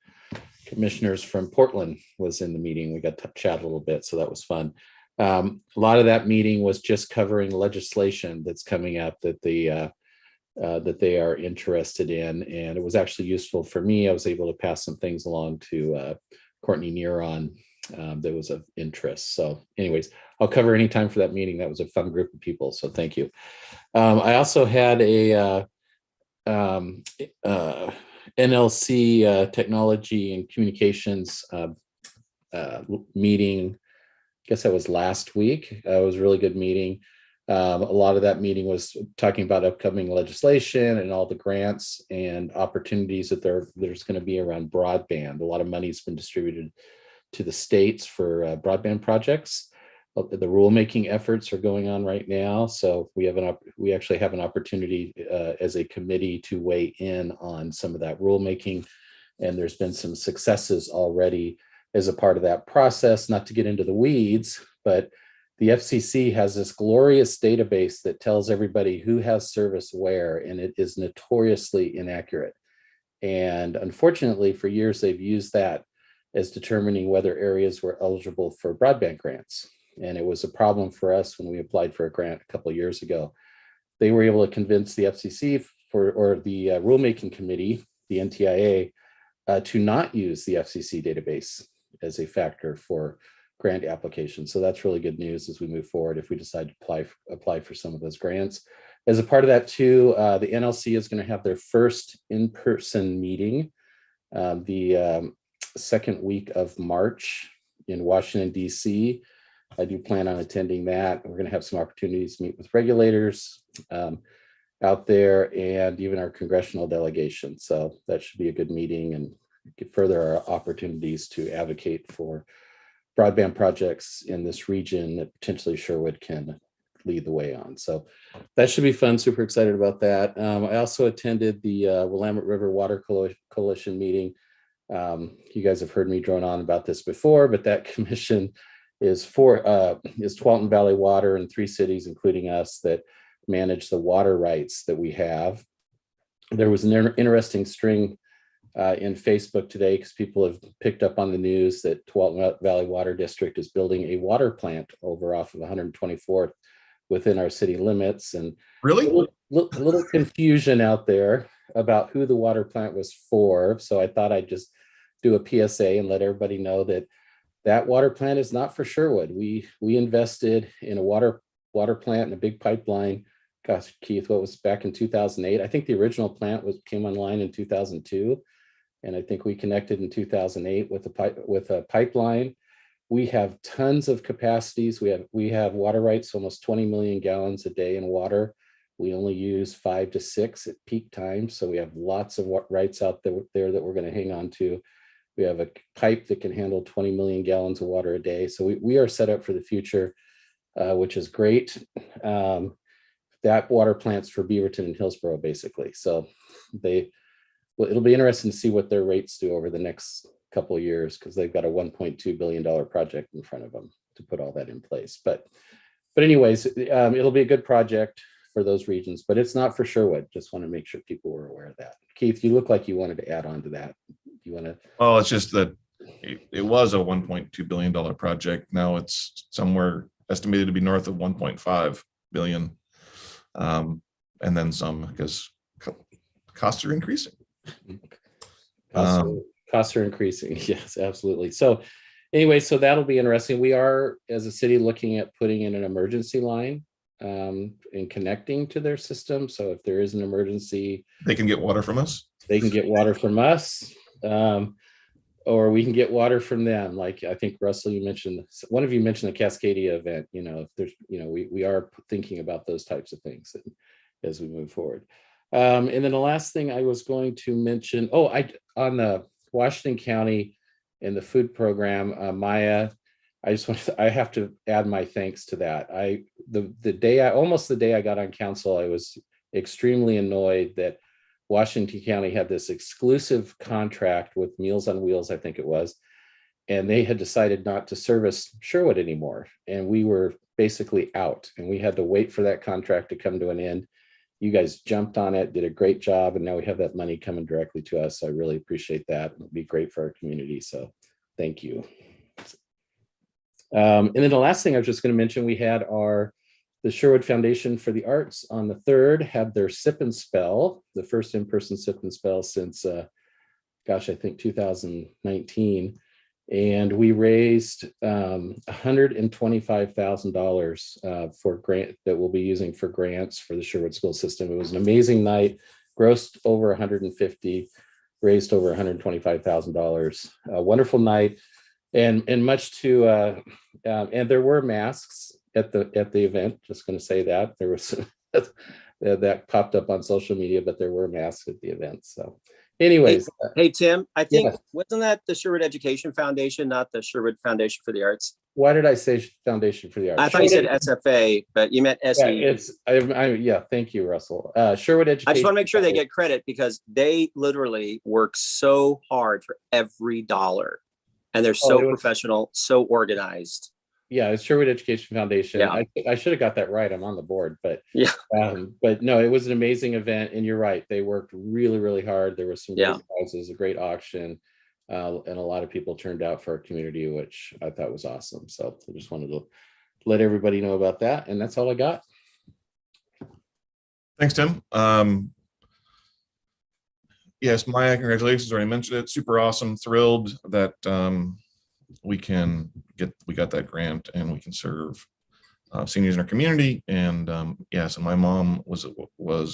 commissioners from Portland was in the meeting. We got to chat a little bit, so that was fun. A lot of that meeting was just covering legislation that's coming up that they are interested in, and it was actually useful for me. I was able to pass some things along to Courtney Neuron that was of interest. So anyways, I'll cover any time for that meeting. That was a fun group of people, so thank you. I also had a NLC technology and communications meeting. I guess that was last week. It was a really good meeting. A lot of that meeting was talking about upcoming legislation and all the grants and opportunities that there's going to be around broadband. A lot of money's been distributed to the states for broadband projects. The rulemaking efforts are going on right now, so we actually have an opportunity as a committee to weigh in on some of that rulemaking, and there's been some successes already as a part of that process. Not to get into the weeds, but the FCC has this glorious database that tells everybody who has service where, and it is notoriously inaccurate. And unfortunately, for years they've used that as determining whether areas were eligible for broadband grants. And it was a problem for us when we applied for a grant a couple of years ago. They were able to convince the FCC or the rulemaking committee, the NTIA, to not use the FCC database as a factor for grant applications. So that's really good news as we move forward if we decide to apply for some of those grants. As a part of that too, the NLC is going to have their first in-person meeting the second week of March in Washington, D.C. I do plan on attending that. We're going to have some opportunities to meet with regulators out there and even our congressional delegation. So that should be a good meeting and further our opportunities to advocate for broadband projects in this region that potentially Sherwood can lead the way on. So that should be fun. Super excited about that. I also attended the Willamette River Water Coalition meeting. You guys have heard me drone on about this before, but that commission is Tualatin Valley Water and 3 cities, including us, that manage the water rights that we have. There was an interesting string in Facebook today because people have picked up on the news that Tualatin Valley Water District is building a water plant over off of 124th within our city limits. And really a little confusion out there about who the water plant was for. So I thought I'd just do a PSA and let everybody know that that water plant is not for Sherwood. We invested in a water plant and a big pipeline. Gosh, Keith, what was back in 2008? I think the original plant came online in 2002. And I think we connected in 2008 with a pipeline. We have tons of capacities. We have water rights, almost 20 million gallons a day in water. We only use 5 to 6 at peak times. So we have lots of rights out there that we're going to hang on to. We have a pipe that can handle 20 million gallons of water a day. So we are set up for the future, which is great. That water plant's for Beaverton and Hillsborough, basically. So it'll be interesting to see what their rates do over the next couple of years because they've got a $1.2 billion project in front of them to put all that in place. But anyways, it'll be a good project for those regions, but it's not for Sherwood. Just want to make sure people were aware of that. Keith, you look like you wanted to add on to that. You want to? Well, it's just that it was a $1.2 billion project. Now it's somewhere estimated to be north of 1.5 billion. And then some because costs are increasing. Costs are increasing. Yes, absolutely. So anyway, so that'll be interesting. We are, as a city, looking at putting in an emergency line and connecting to their system. So if there is an emergency, they can get water from us. They can get water from us, or we can get water from them. Like I think Russell, one of you mentioned the Cascadia event. If there's, we are thinking about those types of things as we move forward. And then the last thing I was going to mention, on the Washington County and the food program, Maya, I have to add my thanks to that. The day I got on council, I was extremely annoyed that Washington County had this exclusive contract with Meals on Wheels, I think it was, and they had decided not to service Sherwood anymore. And we were basically out and we had to wait for that contract to come to an end. You guys jumped on it, did a great job, and now we have that money coming directly to us. So I really appreciate that. It'll be great for our community. So thank you. And then the last thing I was just going to mention, we had the Sherwood Foundation for the Arts on the 3rd had their sip and spell, the first in-person sip and spell since, I think 2019. And we raised $125,000 for grant that we'll be using for grants for the Sherwood school system. It was an amazing night, grossed over 150, raised over $125,000. A wonderful night, and much to and there were masks at the event. Just going to say that there was that popped up on social media, but there were masks at the event. So. Anyways, hey Tim, I think yeah. Wasn't that the Sherwood Education Foundation, not the Sherwood Foundation for the Arts? Why did I say Foundation for the Arts? I thought you said SFA, but you meant SE. Yeah, thank you, Russell. Sherwood Education. I just want to make sure they get credit because they literally work so hard for every dollar, and they're so professional, so organized. Yeah, it's Sherwood Education Foundation. Yeah. I should have got that right. I'm on the board, but yeah. But no, it was an amazing event, and you're right. They worked really, really hard. There was some great prizes, a great auction, and a lot of people turned out for our community, which I thought was awesome. So I just wanted to let everybody know about that, and that's all I got. Thanks, Tim. Yes, Maya, congratulations. Already mentioned it. Super awesome. Thrilled that we got that grant and we can serve seniors in our community. And yes, and my mom was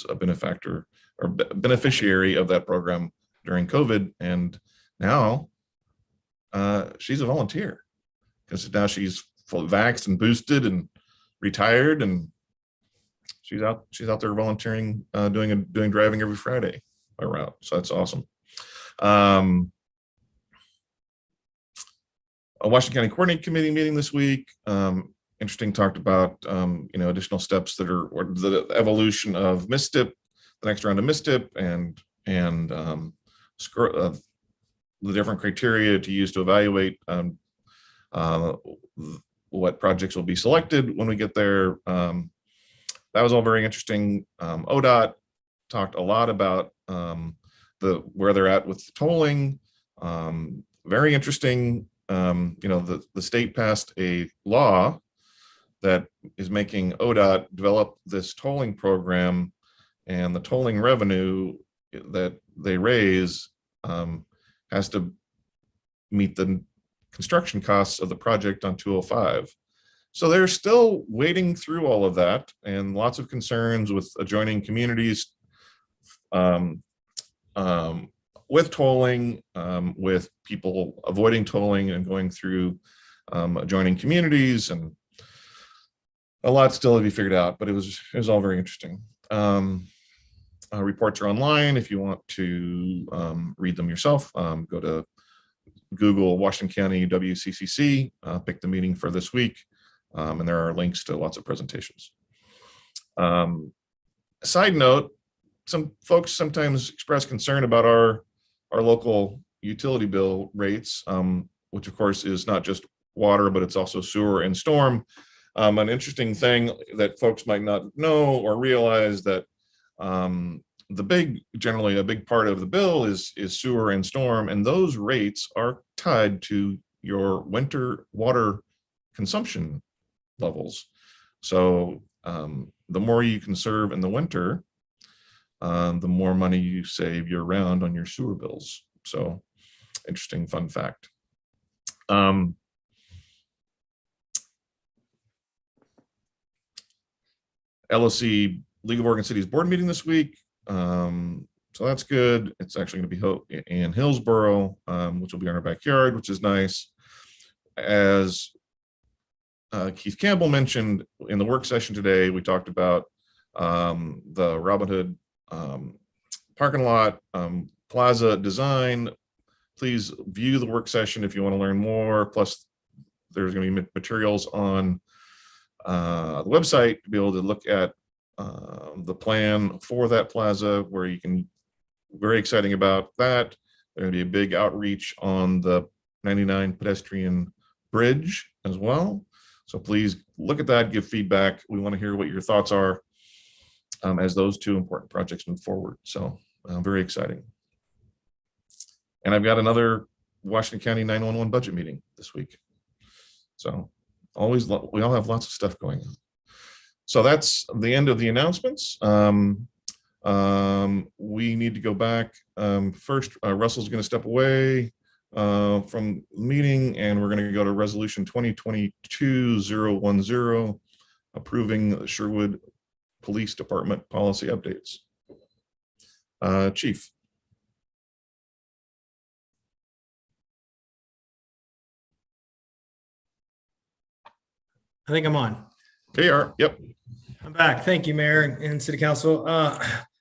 a benefactor or beneficiary of that program during COVID, and now she's a volunteer because now she's full vaxxed and boosted and retired, and she's out there volunteering, doing driving every Friday by route. So that's awesome. A Washington County Coordinating Committee meeting this week. Interesting, talked about additional steps that are, or the evolution of MISTIP, the next round of MISTIP, and the different criteria to use to evaluate what projects will be selected when we get there. That was all very interesting. ODOT talked a lot about where they're at with tolling. Very interesting. The state passed a law that is making ODOT develop this tolling program, and the tolling revenue that they raise has to meet the construction costs of the project on 205. So they're still wading through all of that, and lots of concerns with adjoining communities with tolling, with people avoiding tolling and going through adjoining communities, and a lot still to be figured out, but it was all very interesting. Reports are online if you want to read them yourself. Go to Google Washington County WCCC, pick the meeting for this week, and there are links to lots of presentations. Side note, some folks sometimes express concern about our local utility bill rates, which of course is not just water, but it's also sewer and storm. An interesting thing that folks might not know or realize that generally a big part of the bill is sewer and storm, and those rates are tied to your winter water consumption levels. So the more you conserve in the winter, the more money you save year round on your sewer bills. So interesting fun fact. LOC League of Oregon Cities board meeting this week. So that's good. It's actually going to be in Hillsboro, which will be in our backyard, which is nice. As Keith Campbell mentioned in the work session today, we talked about the Robin Hood parking lot plaza design. Please view the work session if you want to learn more. Plus, there's going to be materials on the website to be able to look at the plan for that plaza, where you can, very exciting about that. There's going to be a big outreach on the 99 pedestrian bridge as well. So please look at that, give feedback. We want to hear what your thoughts are. as those two important projects move forward. So very exciting. And I've got another Washington County 911 budget meeting this week. So we all have lots of stuff going on. So that's the end of the announcements. We need to go back. First, Russell's going to step away from the meeting, and we're going to go to resolution 2022-010, approving the Sherwood Police Department policy updates. Chief. I think I'm on. There you are. Yep. I'm back. Thank you, Mayor and City Council.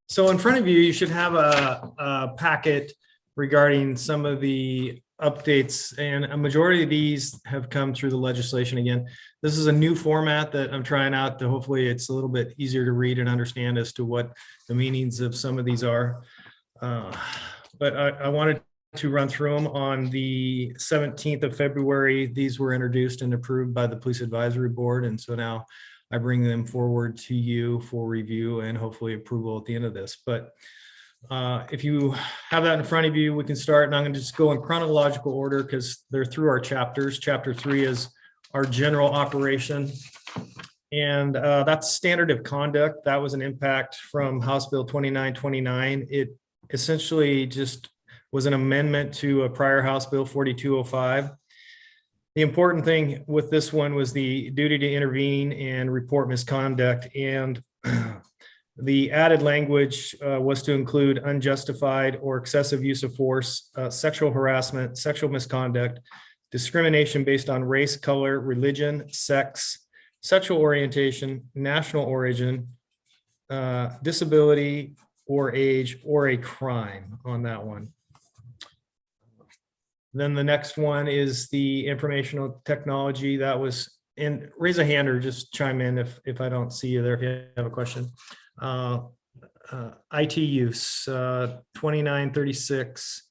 So in front of you, you should have a packet regarding some of the updates, and a majority of these have come through the legislation again. This is a new format that I'm trying out to hopefully it's a little bit easier to read and understand as to what the meanings of some of these are. But I wanted to run through them. On the 17th of February, these were introduced and approved by the Police Advisory Board. And so now I bring them forward to you for review and hopefully approval at the end of this. But if you have that in front of you, we can start. And I'm going to just go in chronological order because they're through our chapters. Chapter 3 is our general operation. And that's standard of conduct. That was an impact from House Bill 2929. It essentially just was an amendment to a prior House Bill 4205. The important thing with this one was the duty to intervene and report misconduct. And the added language was to include unjustified or excessive use of force, sexual harassment, sexual misconduct, discrimination based on race, color, religion, sex, sexual orientation, national origin, disability or age, or a crime on that one. Then the next one is the informational technology. That was, and raise a hand or just chime in if I don't see you there, if you have a question. IT use, 2936.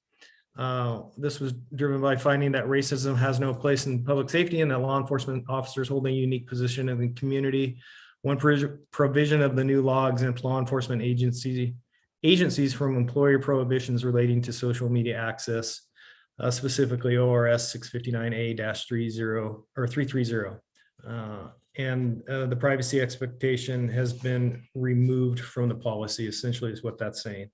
This was driven by finding that racism has no place in public safety and that law enforcement officers hold a unique position in the community. One provision of the new law exempts law enforcement agencies from employer prohibitions relating to social media access. Specifically ORS 659A-30 or 330. And the privacy expectation has been removed from the policy, essentially is what that's saying.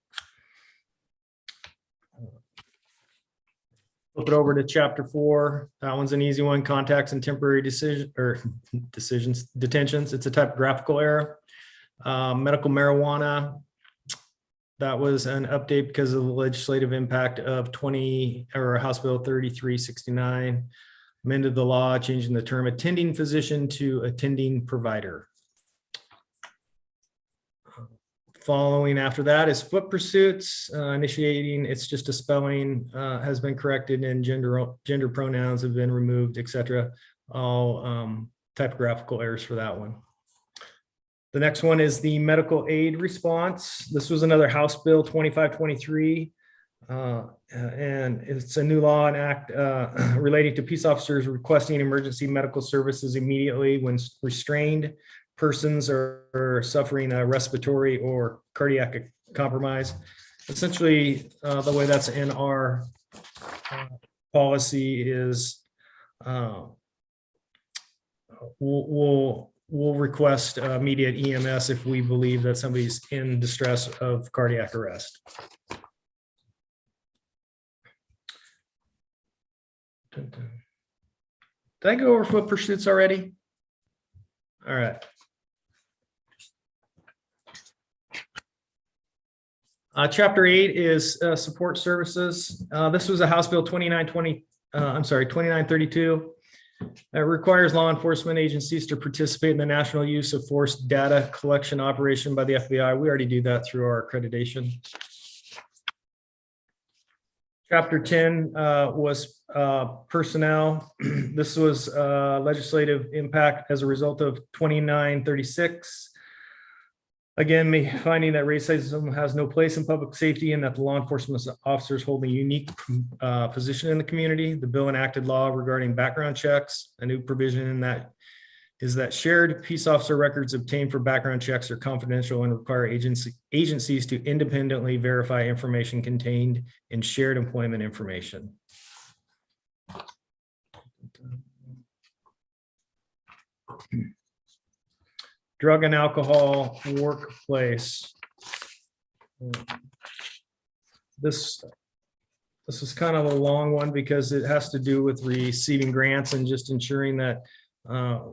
Flip it over to chapter 4. That one's an easy one, contacts and temporary detentions. It's a typographical error. Medical marijuana. That was an update because of the legislative impact of House Bill 3369, amended the law, changing the term attending physician to attending provider. Following after that is foot pursuits, initiating, it's just a spelling has been corrected and gender pronouns have been removed, etc. All typographical errors for that one. The next one is the medical aid response. This was another House Bill 2523. And it's a new law and act relating to peace officers requesting emergency medical services immediately when restrained persons are suffering a respiratory or cardiac compromise. Essentially, the way that's in our policy is we'll request immediate EMS if we believe that somebody's in distress of cardiac arrest. Did I go over foot pursuits already? All right. Chapter 8 is support services. This was a House Bill 2932. It requires law enforcement agencies to participate in the national use of force data collection operation by the FBI. We already do that through our accreditation. Chapter 10 was personnel. This was legislative impact as a result of 2936. Again, finding that racism has no place in public safety and that the law enforcement officers hold a unique position in the community. The bill enacted law regarding background checks, a new provision in that is that shared peace officer records obtained for background checks are confidential and require agencies to independently verify information contained in shared employment information. Drug and alcohol workplace. This is kind of a long one because it has to do with receiving grants and just ensuring that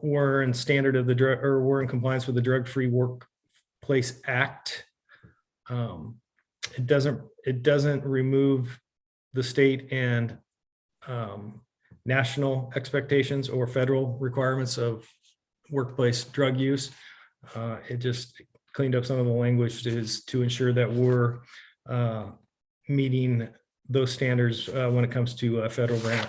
we're in standard of the drug, or we're in compliance with the Drug-Free Workplace Act. It doesn't remove the state and national expectations or federal requirements of workplace drug use. It just cleaned up some of the language to ensure that we're meeting those standards when it comes to a federal grant.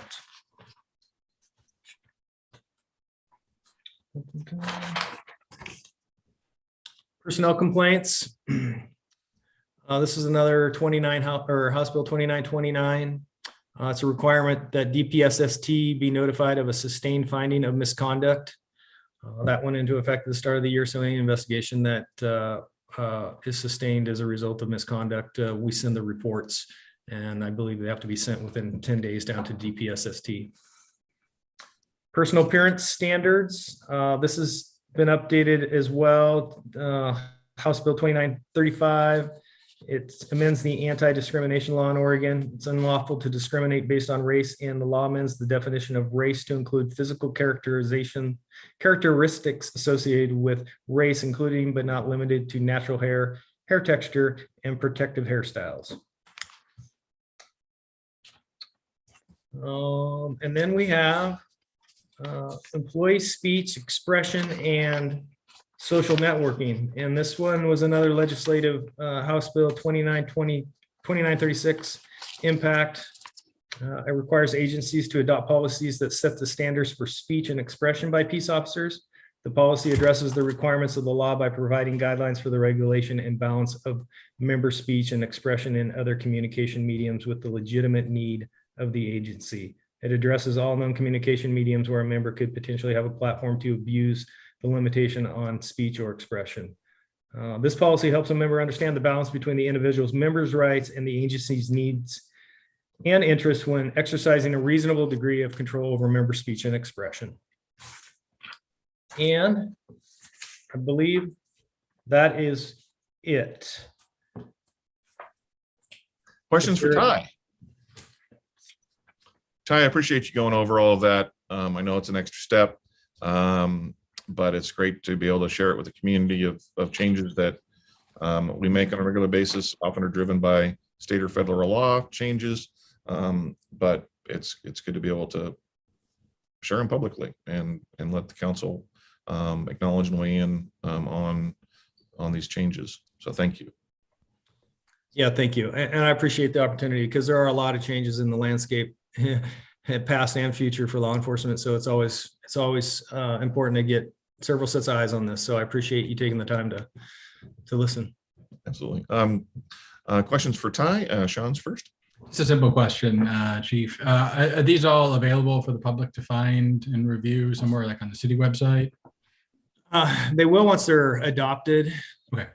Personnel complaints. This is another House Bill 2929. It's a requirement that DPSST be notified of a sustained finding of misconduct. That went into effect at the start of the year. So any investigation that is sustained as a result of misconduct, we send the reports, and I believe they have to be sent within 10 days down to DPSST. Personal appearance standards. This has been updated as well. House Bill 2935. It amends the anti-discrimination law in Oregon. It's unlawful to discriminate based on race, and the law amends the definition of race to include physical characteristics associated with race, including but not limited to natural hair, hair texture, and protective hairstyles. And then we have employee speech, expression, and social networking. And this one was another legislative House Bill 2936 impact. It requires agencies to adopt policies that set the standards for speech and expression by peace officers. The policy addresses the requirements of the law by providing guidelines for the regulation and balance of member speech and expression in other communication mediums with the legitimate need of the agency. It addresses all known communication mediums where a member could potentially have a platform to abuse the limitation on speech or expression. This policy helps a member understand the balance between the individual's members' rights and the agency's needs and interests when exercising a reasonable degree of control over member speech and expression. And I believe that is it. Questions for Ty? Ty, I appreciate you going over all of that. I know it's an extra step, but it's great to be able to share it with the community of changes that we make on a regular basis, often are driven by state or federal law changes. But it's good to be able to share them publicly and let the council acknowledge and weigh in on these changes. So thank you. Yeah, thank you. And I appreciate the opportunity because there are a lot of changes in the landscape, past and future, for law enforcement. So it's always important to get several sets of eyes on this. So I appreciate you taking the time to listen. Absolutely. Questions for Ty? Sean's first. It's a simple question, Chief. Are these all available for the public to find and review somewhere like on the city website? They will once they're adopted. Okay.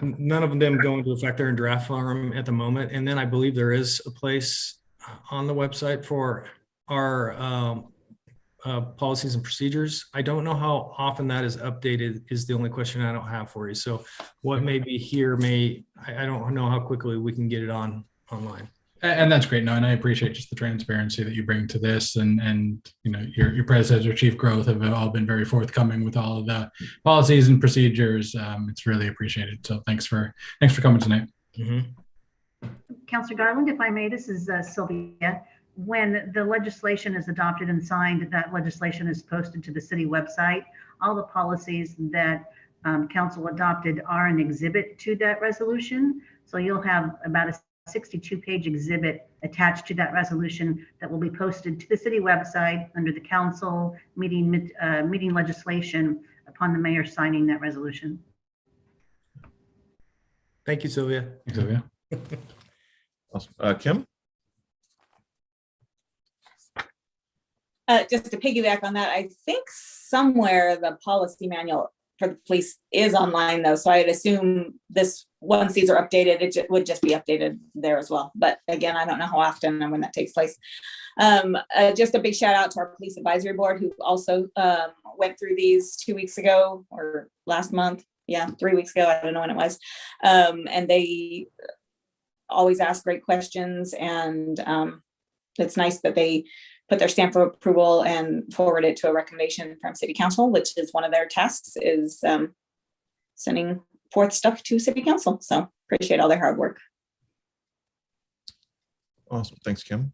None of them go into effect. They're in draft form at the moment. And then I believe there is a place on the website for our policies and procedures. I don't know how often that is updated is the only question I don't have for you. So what may be here I don't know how quickly we can get it online. And that's great. No, and I appreciate just the transparency that you bring to this, and you know, your predecessor, Chief Growth, have all been very forthcoming with all of the policies and procedures. It's really appreciated. So thanks for coming tonight. Mm-hmm. Councilor Garland, if I may, this is Sylvia. When the legislation is adopted and signed, that legislation is posted to the city website. All the policies that council adopted are an exhibit to that resolution. So you'll have about a 62-page exhibit attached to that resolution that will be posted to the city website under the council meeting legislation upon the mayor signing that resolution. Thank you, Sylvia. Thanks, Sylvia. Awesome. Kim? Just to piggyback on that, I think somewhere the policy manual for the police is online though. So I'd assume this, once these are updated, would just be updated there as well. But again, I don't know how often and when that takes place. Just a big shout out to our police advisory board who also went through these 2 weeks ago or last month. Yeah, 3 weeks ago. I don't know when it was. And they always ask great questions, and it's nice that they put their stamp of approval and forward it to a recommendation from city council, which is one of their tasks, is sending forth stuff to city council. So appreciate all their hard work. Awesome. Thanks, Kim.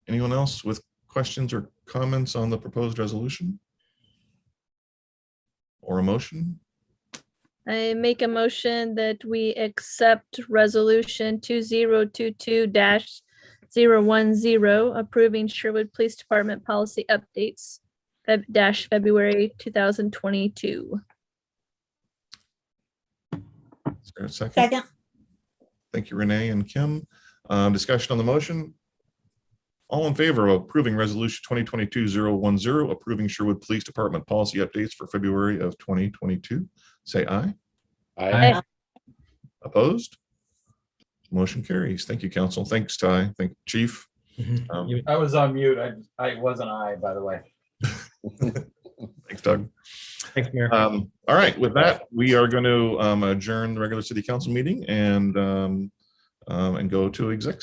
Anyone else with questions or comments on the proposed resolution? Or a motion? I make a motion that we accept resolution 2022-010, approving Sherwood Police Department policy updates February 2022. Is there a second? Second. Thank you, Renee and Kim. Discussion on the motion. All in favor of approving resolution 2022-010, approving Sherwood Police Department policy updates for February of 2022, say aye. Aye. Opposed? Motion carries. Thank you, council. Thanks, Ty. Thank you, Chief. I was on mute. I wasn't by the way. Thanks, Doug. Thanks, Mayor. All right, with that, we are going to adjourn the regular city council meeting and go to exec